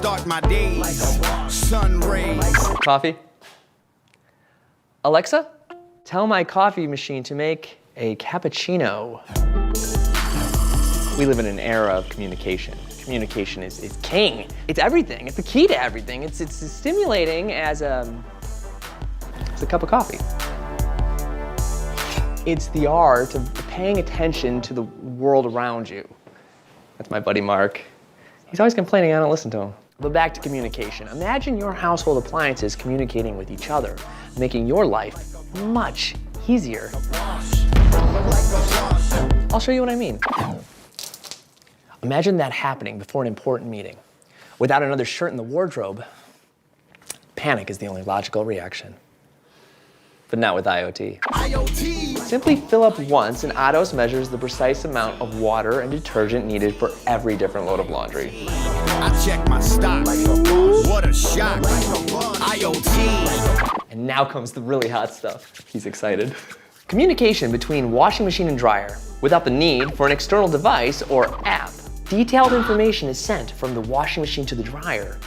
start my days. Sun rays. Coffee? Alexa, tell my coffee machine to make a cappuccino. We live in an era of communication. Communication is king. It's everything. It's the key to everything. It's as stimulating as a cup of coffee. It's the art of paying attention to the world around you. That's my buddy Mark. He's always complaining I don't listen to him. But back to communication. Imagine your household appliances communicating with each other, making your life much easier. I'll show you what I mean. Imagine that happening before an important meeting. Without another shirt in the wardrobe, panic is the only logical reaction. But not with IoT. Simply fill up once and Atos measures the precise amount of water and detergent needed for every different load of laundry. I check my stock. What a shock. IoT. And now comes the really hot stuff. He's excited. Communication between washing machine and dryer without the need for an external device or app. Detailed information is sent from the washing machine to the dryer